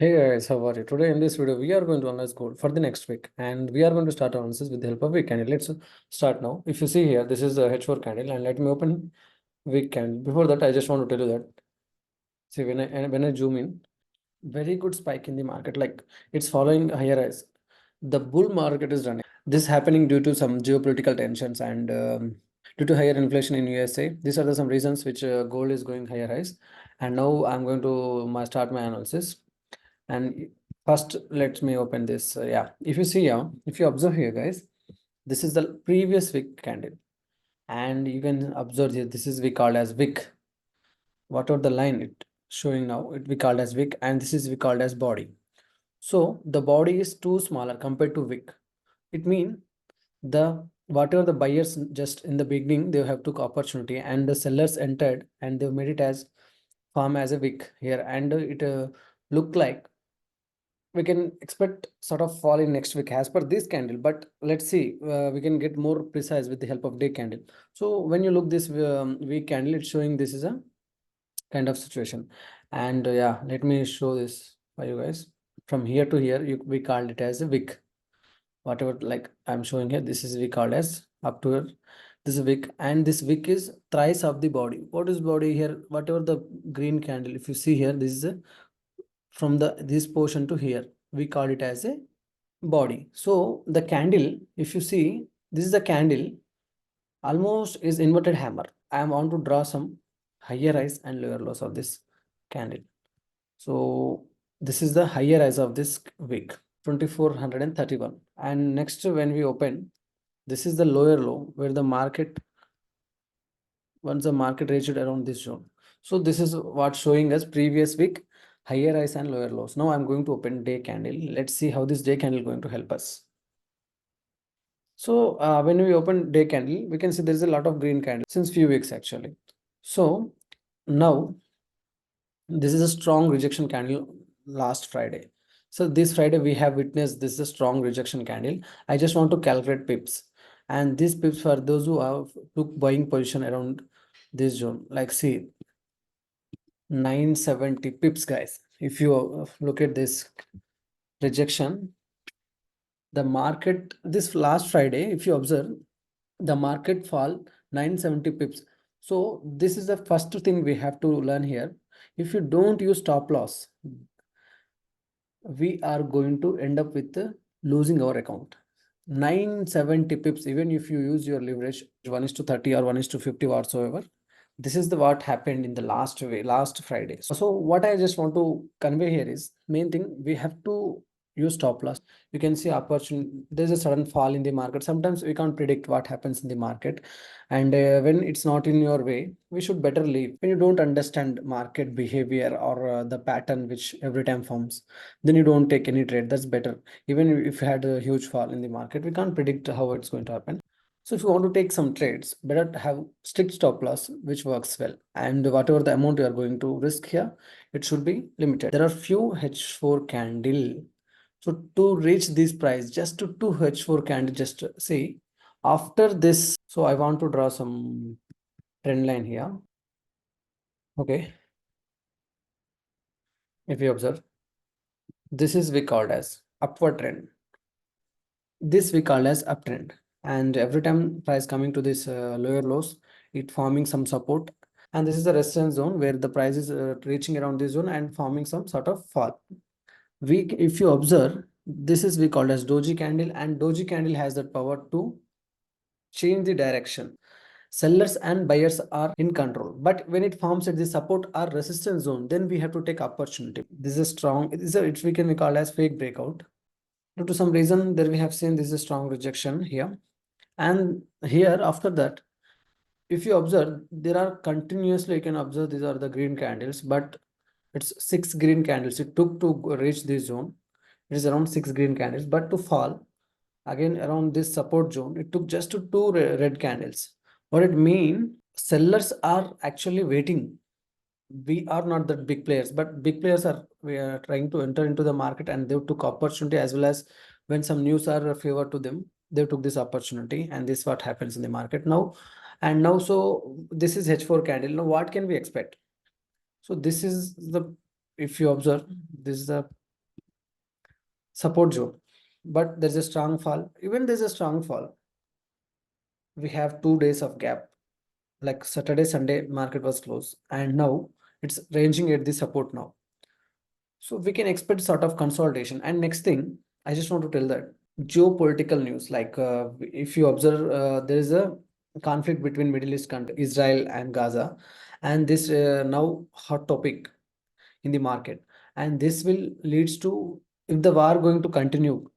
Hey guys, how are you? Today in this video, we are going to analyze gold for the next week, and we are going to start our analysis with the help of week candle. Let's start now. If you see here, this is a H4 candle, and let me open week candle. Before that, I just want to tell you that see when I zoom in, very good spike in the market, like it's following higher highs. The bull market is running. This happening due to some geopolitical tensions and due to higher inflation in USA. These are some reasons which gold is going higher highs. And now I'm going to start my analysis. And first, let me open this. Yeah, if you see here, if you observe here, guys, this is the previous wick candle, and you can observe here. This is we called as wick. Whatever the line it showing now, it we called as wick, and this is we called as body. So the body is too smaller compared to wick. It means the whatever the buyers just in the beginning they have took opportunity, and the sellers entered and they made it as form as a wick here, and it look like we can expect sort of fall in next week as per this candle, but let's see, we can get more precise with the help of day candle. So when you look this week candle, it's showing this is a kind of situation. And yeah, let me show this for you guys. From here to here, we called it as a wick. Whatever like I'm showing here, this is we called as up to here. This is wick, and this wick is thrice of the body. What is body here? Whatever the green candle, if you see here, this is a from the this portion to here, we call it as a body. So the candle, if you see, this is the candle almost is inverted hammer. I want to draw some higher highs and lower lows of this candle. So this is the higher highs of this week, 2431. And next when we open, this is the lower low where the market, once the market reached around this zone. So this is what showing us previous week higher highs and lower lows. Now I'm going to open day candle. Let's see how this day candle going to help us. So when we open day candle, we can see there is a lot of green candle since few weeks actually. So now this is a strong rejection candle last Friday. So this Friday we have witnessed this is a strong rejection candle. I just want to calculate pips, and these pips for those who have took buying position around this zone. Like see 970 pips, guys. If you look at this rejection, the market this last Friday, if you observe, the market fall 970 pips. So this is the first thing we have to learn here. If you don't use stop loss, we are going to end up with losing our account. 970 pips, even if you use your leverage 1 is to 30 or 1 is to 50 whatsoever. This is the what happened in the last Friday. So what I just want to convey here is main thing, we have to use stop loss. You can see opportunity, there's a sudden fall in the market. Sometimes we can't predict what happens in the market, and when it's not in your way, we should better leave. When you don't understand market behavior or the pattern which every time forms, then you don't take any trade. That's better. Even if you had a huge fall in the market, we can't predict how it's going to happen. So if you want to take some trades, better have strict stop loss, which works well. And whatever the amount you are going to risk here, it should be limited. There are few H4 candle. So to reach this price, just to two H4 candle, just see after this. So I want to draw some trend line here. Okay. If you observe, this is we called as upward trend. This we call as uptrend, and every time price coming to this lower lows, it forming some support, and this is the resistance zone where the price is reaching around this zone and forming some sort of fall. We if you observe, this is we called as doji candle, and doji candle has that power to change the direction. Sellers and buyers are in control, but when it forms at the support or resistance zone, then we have to take opportunity. This is a strong, it is a, it we can call as fake breakout. Due to some reason, there we have seen this is a strong rejection here. And here after that, if you observe, there are continuously, you can observe these are the green candles, but it's 6 green candles it took to reach this zone. It is around 6 green candles, but to fall again around this support zone, it took just to 2 red candles. What it mean, sellers are actually waiting. We are not the big players, but big players are, we are trying to enter into the market, and they took opportunity, as well as when some news are favor to them, they took this opportunity, and this is what happens in the market now. And now, so this is H4 candle. Now what can we expect? So this is the, if you observe, this is the support zone, but there's a strong fall. Even there's a strong fall, we have 2 days of gap, like Saturday, Sunday market was closed, and now it's ranging at the support now. So we can expect sort of consolidation. And next thing, I just want to tell that geopolitical news, like if you observe, there is a conflict between Middle East country, Israel and Gaza, and this now hot topic in the market, and this will leads to, if the war going to continue,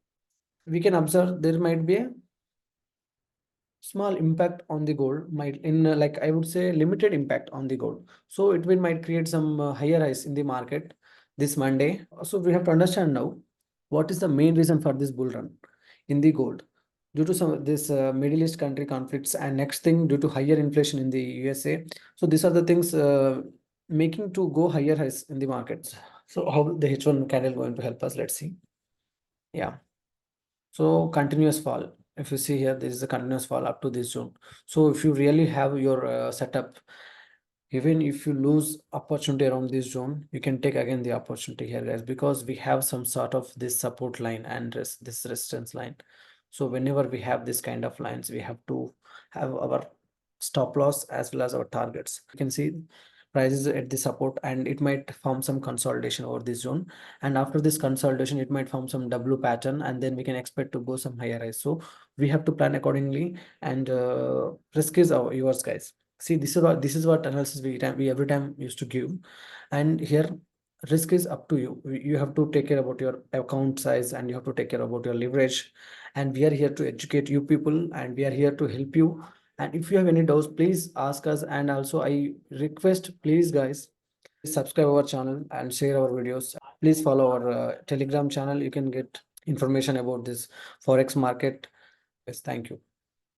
we can observe there might be a small impact on the gold, might in like I would say limited impact on the gold. So it will might create some higher highs in the market this Monday. So we have to understand now what is the main reason for this bull run in the gold, due to some this Middle East country conflicts, and next thing due to higher inflation in the USA. So these are the things making to go higher highs in the markets. So how the H1 candle going to help us? Let's see. Yeah. So continuous fall. If you see here, this is a continuous fall up to this zone. So if you really have your setup, even if you lose opportunity around this zone, you can take again the opportunity here, guys, because we have some sort of this support line and this resistance line. So whenever we have this kind of lines, we have to have our stop loss as well as our targets. You can see prices at the support, and it might form some consolidation over this zone, and after this consolidation it might form some W pattern, and then we can expect to go some higher rise. So we have to plan accordingly, and risk is yours, guys. See, this is what analysis we every time used to give, and here risk is up to you. You have to take care about your account size, and you have to take care about your leverage, and we are here to educate you people, and we are here to help you. And if you have any doubts, please ask us. And also I request, please guys, subscribe our channel and share our videos. Please follow our Telegram channel. You can get information about this forex market. Yes, thank you.